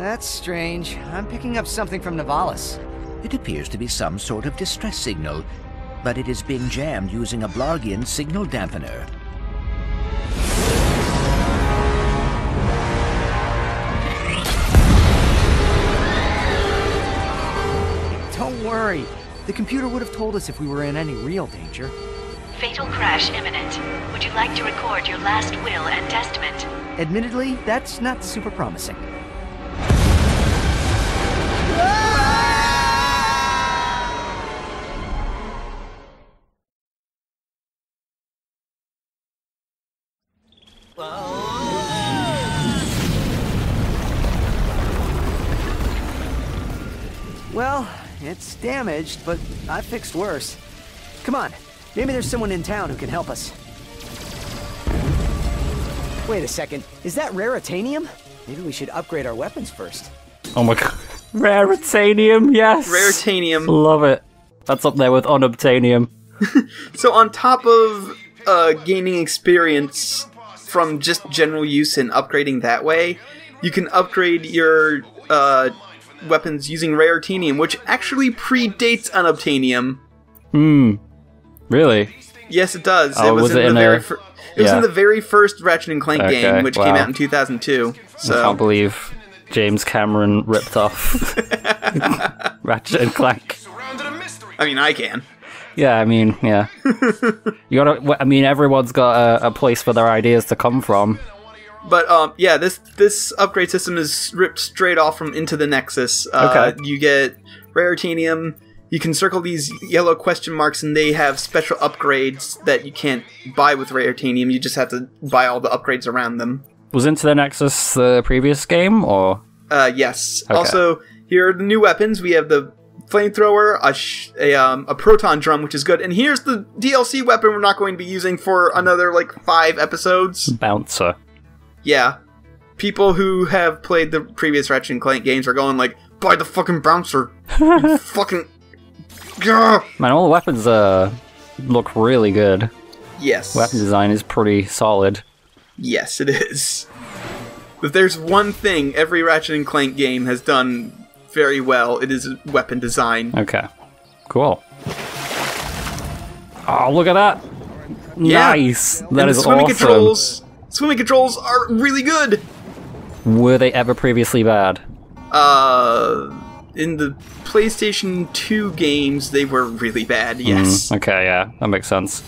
That's strange. I'm picking up something from Nivalis. It appears to be some sort of distress signal, but it is being jammed using a Blargian signal dampener. Don't worry. The computer would have told us if we were in any real danger. Fatal crash imminent. Would you like to record your last will and testament? Admittedly, that's not super promising. Well, it's damaged, but I fixed worse. Come on, maybe there's someone in town who can help us. Wait a second, is that raritanium? Maybe we should upgrade our weapons first. Oh my god. Raritanium, yes! Raritanium. Love it. That's up there with unobtainium. So on top of gaining experience from just general use and upgrading that way, you can upgrade your weapons using raritanium, which actually predates unobtainium. Really? Yes, it does. Oh, was it in the very first Ratchet and Clank game, which came out in 2002. So I can't believe James Cameron ripped off Ratchet and Clank. I mean, I can. Yeah, I mean, yeah. You gotta. I mean, everyone's got a place for their ideas to come from. But yeah, this upgrade system is ripped straight off from Into the Nexus. Okay. You get raritanium. You can circle these yellow question marks, and they have special upgrades that you can't buy with raritanium. You just have to buy all the upgrades around them. Was Into the Nexus the previous game, or? Yes. Okay. Also, here are the new weapons. We have the flamethrower, a proton drum, which is good, and here's the DLC weapon we're not going to be using for another, like, 5 episodes. Bouncer. Yeah. People who have played the previous Ratchet and Clank games are going like, buy the fucking bouncer. You fucking... Gah! Man, all the weapons look really good. Yes. Weapon design is pretty solid. Yes, it is. If there's one thing every Ratchet and Clank game has done very well, it is weapon design. Okay. Cool. Oh, look at that! Yeah. Nice! That and is the swimming awesome. Swimming controls are really good! Were they ever previously bad? In the PlayStation 2 games, they were really bad, yes. Okay, yeah, that makes sense.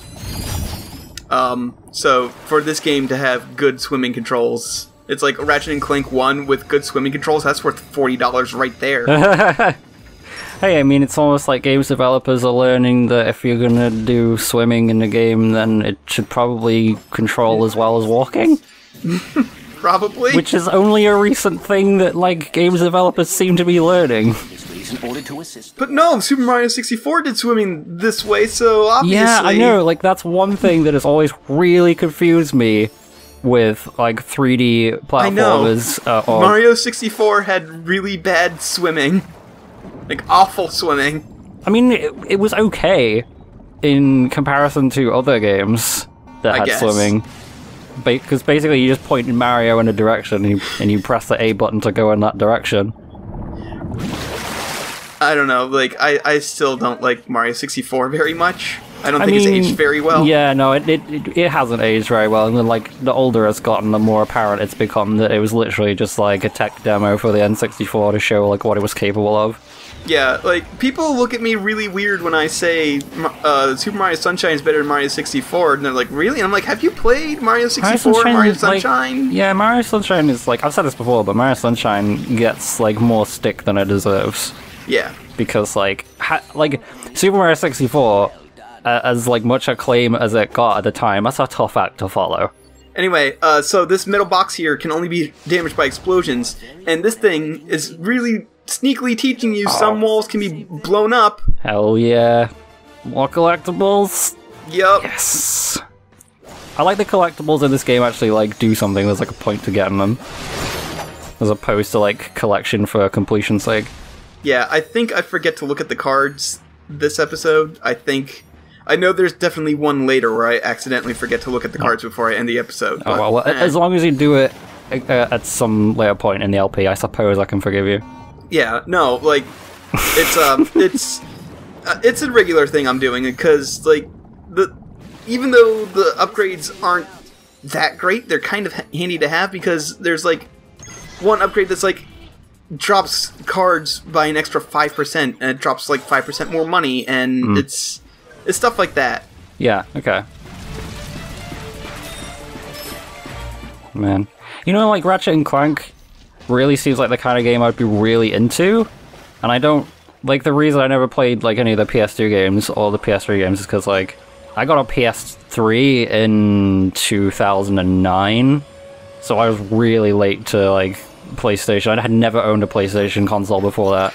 So, for this game to have good swimming controls, it's like Ratchet and Clank 1 with good swimming controls, that's worth $40 right there. Hey, I mean, it's almost like games developers are learning that if you're gonna do swimming in the game, then it should probably control as well as walking. Probably. Which is only a recent thing that, like, games developers seem to be learning. But no, Super Mario 64 did swimming this way, so obviously... Yeah, I know, like, that's one thing that has always really confused me with, like, 3D platformers. I know. Mario 64 had really bad swimming. Like, awful swimming. I mean, it was okay in comparison to other games that had swimming. Because basically you just point Mario in a direction and you press the A button to go in that direction. I don't know, like, I still don't like Mario 64 very much. I don't think it's aged very well. Yeah, no, it hasn't aged very well. And then, like, the older it's gotten, the more apparent it's become that it was literally just, like, a tech demo for the N64 to show, like, what it was capable of. Yeah, like, people look at me really weird when I say Super Mario Sunshine is better than Mario 64, and they're like, really? And I'm like, have you played Mario 64, Mario Sunshine? Like, yeah, Mario Sunshine is, like, I've said this before, but Mario Sunshine gets, like, more stick than it deserves. Yeah. Because, like, Super Mario 64, as, like, much acclaim as it got at the time, that's a tough act to follow. Anyway, so this metal box here can only be damaged by explosions, and this thing is really sneakily teaching you some walls can be blown up. Hell yeah. More collectibles? Yup. Yes. I like the collectibles in this game actually, like, do something. There's, like, a point to getting them. As opposed to, like, collection for completion's sake. Yeah, I think I forget to look at the cards this episode. I know there's definitely one later where I accidentally forget to look at the cards before I end the episode. But, well, as long as you do it at some later point in the LP, I suppose I can forgive you. Yeah, no, like, it's a regular thing I'm doing, because, like, even though the upgrades aren't that great, they're kind of handy to have, because there's, like, one upgrade that's, like, drops cards by an extra 5%, and it drops, like, 5% more money, and it's stuff like that. Yeah, okay. Man. You know, like, Ratchet and Clank really seems like the kind of game I'd be really into, and I don't... Like, the reason I never played, like, any of the PS2 games or the PS3 games is because, like, I got a PS3 in 2009, so I was really late to, like, PlayStation. I had never owned a PlayStation console before that.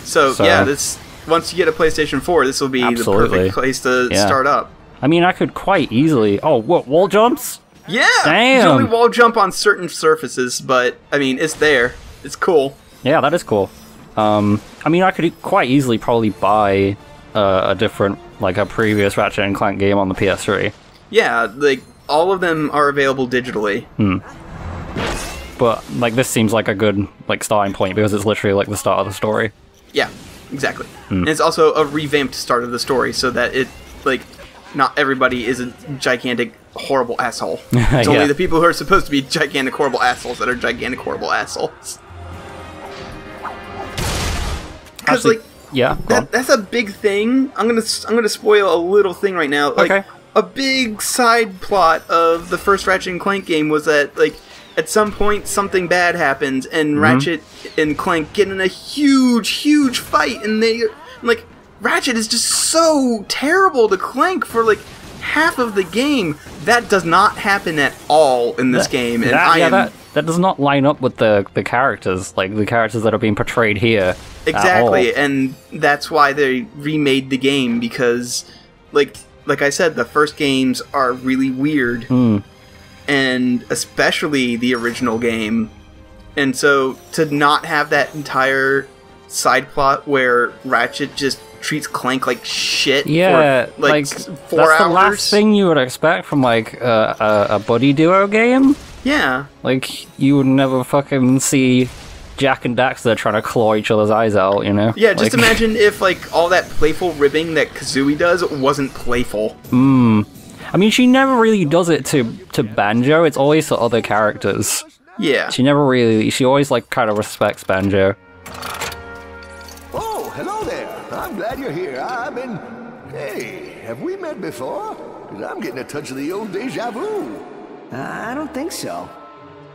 So, yeah, this... Once you get a PlayStation 4, this will be the perfect place to start up. I mean, I could quite easily... Oh, what, wall jumps? Yeah! Damn! You can only wall jump on certain surfaces, but, I mean, it's there. It's cool. Yeah, that is cool. I mean, I could quite easily probably buy a different, like, a previous Ratchet and Clank game on the PS3. Yeah, like, all of them are available digitally. But, like, this seems like a good, like, starting point, because it's literally, like, the start of the story. Yeah, exactly. And it's also a revamped start of the story, so that it, like, not everybody is a gigantic, horrible asshole. It's only the people who are supposed to be gigantic, horrible assholes that are gigantic, horrible assholes. Because, like, that's a big thing. I'm gonna spoil a little thing right now. Like, a big side plot of the first Ratchet and Clank game was that, like, at some point something bad happens, and Ratchet and Clank get in a huge fight, and like, Ratchet is just so terrible to Clank for, like, half of the game. That does not happen at all in this game, and that does not line up with the characters, like, the characters that are being portrayed here. Exactly, and that's why they remade the game, because, like I said, the first games are really weird, and especially the original game. And so, to not have that entire side plot where Ratchet just treats Clank like shit for, like 4 hours. That's the last thing you would expect from, like, a buddy duo game. Yeah. Like, you would never fucking see Jack and Daxter trying to claw each other's eyes out, you know? Yeah, just imagine if, like, all that playful ribbing that Kazooie does wasn't playful. I mean, she never really does it to Banjo, it's always to other characters. Yeah. She always, like, kind of respects Banjo. Oh, hello there. I'm glad you're here. Hey, have we met before? 'Cause I'm getting a touch of the old deja vu. I don't think so.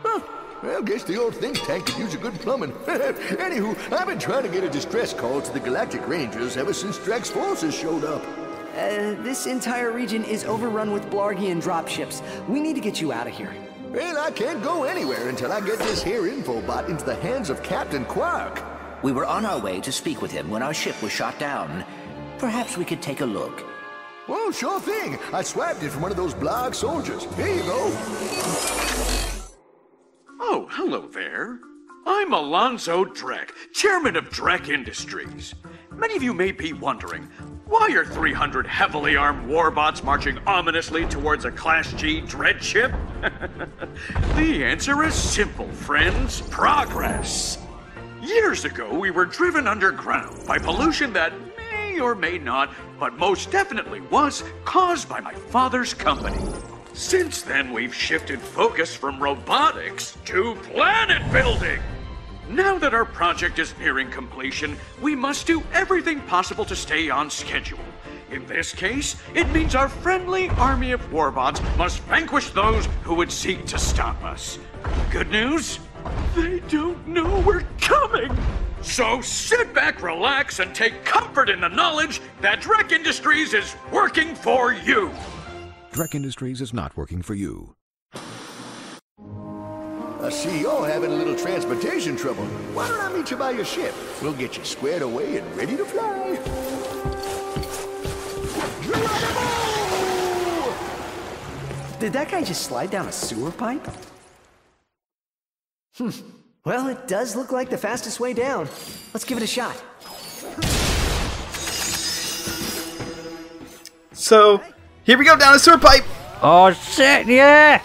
Huh. Well, guess the old think tank could use a good plumbing. Anywho, I've been trying to get a distress call to the Galactic Rangers ever since Drax's forces showed up. This entire region is overrun with Blargian dropships. We need to get you out of here. Well, I can't go anywhere until I get this here infobot into the hands of Captain Quark. We were on our way to speak with him when our ship was shot down. Perhaps we could take a look. Well, sure thing. I swapped it from one of those Blarg soldiers. Here you go. Oh, hello there. I'm Alonzo Drek, chairman of Drek Industries. Many of you may be wondering, why are 300 heavily armed warbots marching ominously towards a Class G dread ship? The answer is simple, friends. Progress. Years ago, we were driven underground by pollution that may or may not, but most definitely was, caused by my father's company. Since then, we've shifted focus from robotics to planet building. Now that our project is nearing completion, we must do everything possible to stay on schedule. In this case, it means our friendly army of warbots must vanquish those who would seek to stop us. Good news? They don't know we're coming! So sit back, relax, and take comfort in the knowledge that Drek Industries is working for you! Drek Industries is not working for you. I see you're having a little transportation trouble. Why don't I meet you by your ship? We'll get you squared away and ready to fly. Geronimo! Did that guy just slide down a sewer pipe? Well, it does look like the fastest way down. Let's give it a shot. So, here we go down a sewer pipe! Oh shit, yeah!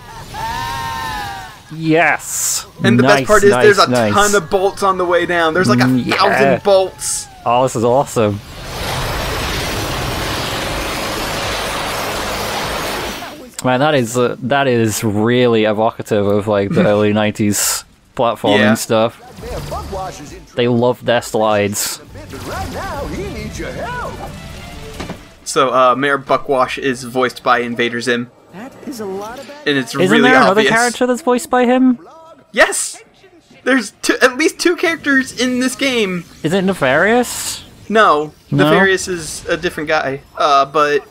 Yes. And the best part is there's a nice. ton of bolts on the way down. There's like 1,000 bolts. Oh, this is awesome. Man, that is really evocative of like the early 90s platforming stuff. They love their slides. Right now, he needs your help. So, Mayor Buckwash is voiced by Invader Zim. That is a lot of bad. And it's Isn't really there another obvious. character that's voiced by him? Yes! There's at least 2 characters in this game. Is it Nefarious? No, No? Nefarious is a different guy. But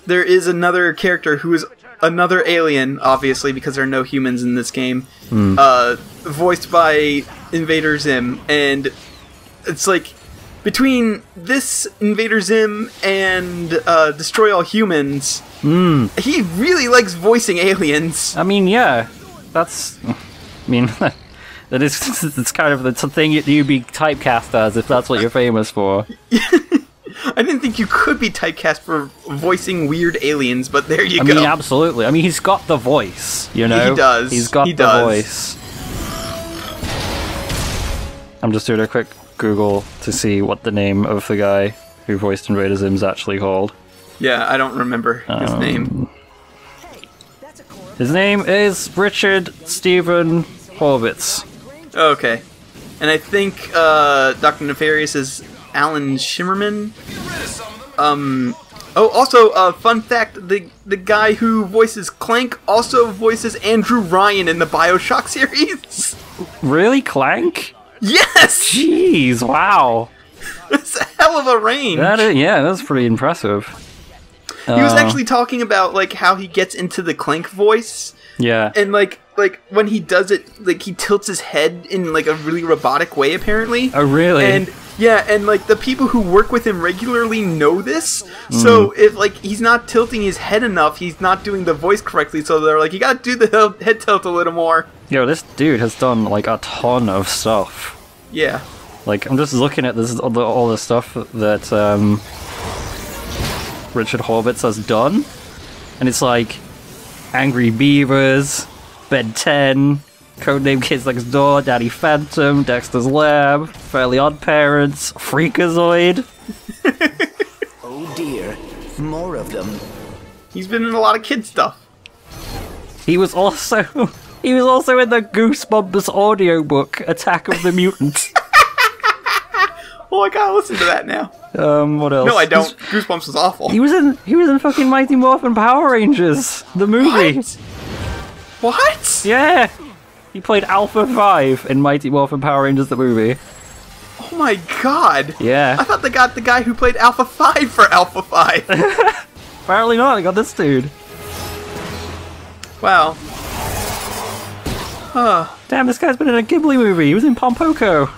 there is another character who is another alien, obviously, because there are no humans in this game. Voiced by Invader Zim, and it's like between this Invader Zim and Destroy All Humans, he really likes voicing aliens. I mean, yeah, that's. I mean, that is. It's kind of the thing you'd be typecast as if that's what you're famous for. I didn't think you could be typecast for voicing weird aliens, but there you go. I mean, absolutely. I mean, he's got the voice, you know? He does. He's got He the does. voice. I'm just doing a quick Google to see what the name of the guy who voiced Invader Zim is actually called. Yeah, I don't remember his name. His name is Richard Stephen Horvitz. Okay. And I think Dr. Nefarious is Alan Shimmerman. Oh, also, fun fact, the guy who voices Clank also voices Andrew Ryan in the BioShock series. Really? Clank? Yes! Jeez, wow. That's a hell of a range. Yeah, that's pretty impressive. He was actually talking about, like, how he gets into the Clank voice. Yeah. And, like when he does it, like, he tilts his head in, like, a really robotic way, apparently. Oh, really? And, yeah, and, like, the people who work with him regularly know this. So, if, like, he's not tilting his head enough, he's not doing the voice correctly, so they're like, you gotta do the head tilt a little more. Yo, this dude has done, like, a ton of stuff. Yeah. Like, I'm just looking at this all the stuff that Richard Horvitz has done, and it's like Angry Beavers, Ben 10, Codename Kids Next Door, Daddy Phantom, Dexter's Lab, Fairly Odd Parents, Freakazoid. Oh dear, more of them. He's been in a lot of kid stuff. He was also in the Goosebumps audiobook, Attack of the Mutants. Oh, I gotta listen to that now. What else? No, I don't. Goosebumps was awful. He was in fucking Mighty Morphin Power Rangers, the movie. What? Yeah. He played Alpha 5 in Mighty Morphin Power Rangers, the movie. Oh my god. Yeah. I thought they got the guy who played Alpha 5 for Alpha 5. Apparently not, they got this dude. Wow. Damn, this guy's been in a Ghibli movie. He was in Pompoko.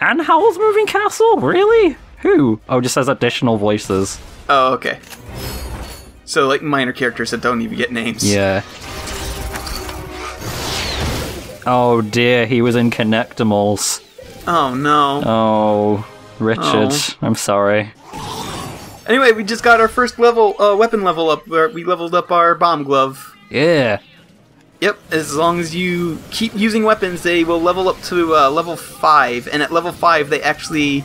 And Howl's Moving Castle? Really? Who? Oh, it just says additional voices. Oh, okay. So, like, minor characters that don't even get names. Yeah. Oh dear, he was in Connectimals. Oh, no. Oh, Richard. Oh. I'm sorry. Anyway, we just got our first weapon level up. Where we leveled up our bomb glove. Yeah. Yep, as long as you keep using weapons, they will level up to level 5. And at level 5, they actually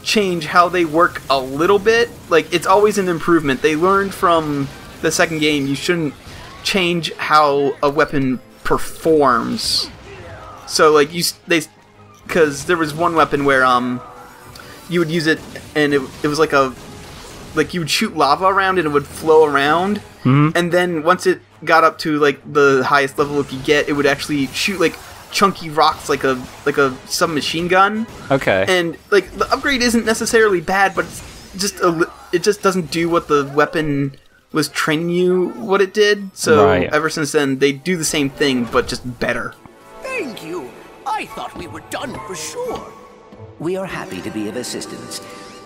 change how they work a little bit. Like, it's always an improvement. They learned from the second game you shouldn't change how a weapon performs. So, like, because there was one weapon where you would use it and it was like you would shoot lava around and it would flow around. And then once it got up to like the highest level it could get, it would actually shoot like chunky rocks like a submachine gun. Okay. And like the upgrade isn't necessarily bad, but it just doesn't do what the weapon was training you what it did. So ever since then they do the same thing but just better. Thank you. I thought we were done for sure. We are happy to be of assistance.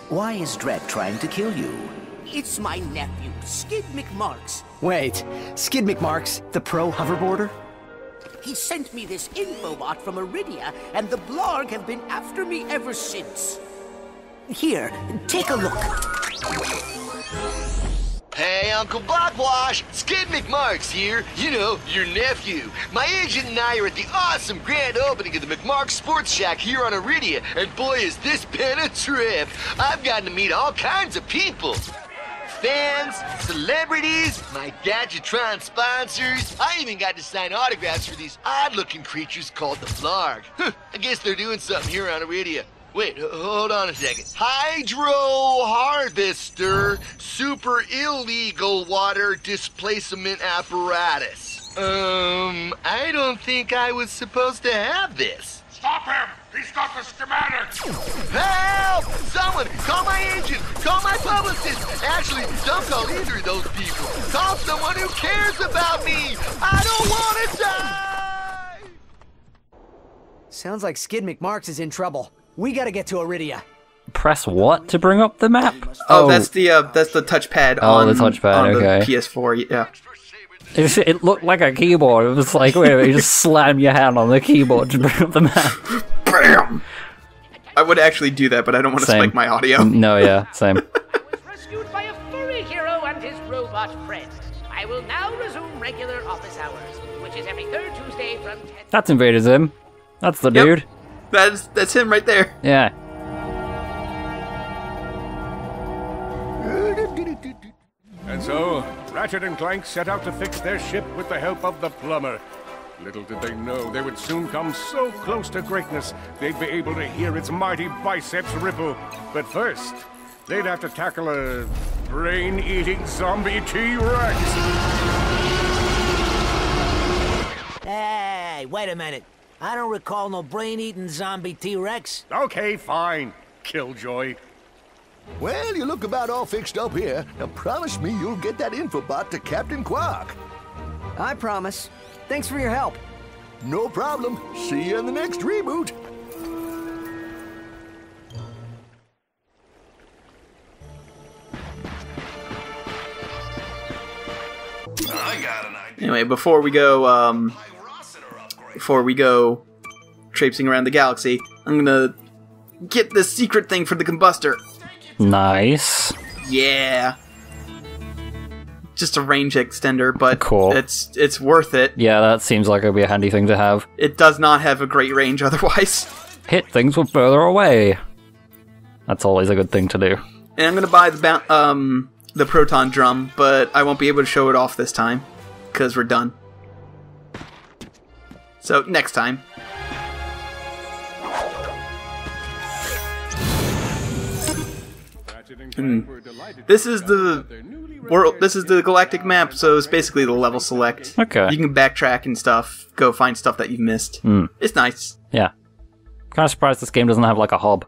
Why is Drek trying to kill you? It's my nephew, Skid McMarks. Wait, Skid McMarks, the pro hoverboarder? He sent me this infobot from Iridia, and the Blarg have been after me ever since. Here, take a look. Hey, Uncle Blockwash, Skid McMarks here. You know, your nephew. My agent and I are at the awesome grand opening of the McMark Sports Shack here on Iridia, and boy, is this been a trip. I've gotten to meet all kinds of people. Fans, celebrities, my Gadgetron sponsors. I even got to sign autographs for these odd-looking creatures called the Blarg. I guess they're doing something here on Iridia. Wait, hold on a second. Hydro Harvester Super Illegal Water Displacement Apparatus. I don't think I was supposed to have this. Stop him! He's got the schematics! Help! Someone, call my agent, call my publicist. Actually, don't call either of those people. Call someone who cares about me. I don't want to die! Sounds like Skid McMarks is in trouble. We gotta get to Iridia. Press what to bring up the map? Oh, that's the touchpad on the touchpad, okay. The PS4, yeah. It looked like a keyboard. It was like, wait, you just slam your hand on the keyboard to bring up the map. Bam! I would actually do that, but I don't want to spike my audio. No, yeah, same. Was rescued by a furry hero and his robot friend. I will now resume regular office hours, which is every third Tuesday from 10. That's Invader Zim. That's the dude. That's him right there. Yeah. And so, Ratchet and Clank set out to fix their ship with the help of the plumber. Little did they know they would soon come so close to greatness, they'd be able to hear its mighty biceps ripple. But first, they'd have to tackle a brain-eating zombie T-Rex. Hey, wait a minute. I don't recall no brain-eating zombie T-Rex. Okay, fine. Killjoy. Well, you look about all fixed up here. Now promise me you'll get that infobot to Captain Quark. I promise. Thanks for your help. No problem. See you in the next reboot. I got an idea. Anyway, before we go traipsing around the galaxy, I'm gonna get this secret thing for the combustor. Nice. Yeah. Just a range extender, but cool. It's worth it. Yeah, that seems like it'd be a handy thing to have. It does not have a great range otherwise. Hit things from further away. That's always a good thing to do. And I'm gonna buy the proton drum, but I won't be able to show it off this time because we're done. So next time. This is the world. This is the galactic map, so it's basically the level select. Okay. You can backtrack and stuff, go find stuff that you've missed. It's nice. Yeah. Kind of surprised this game doesn't have like a hub.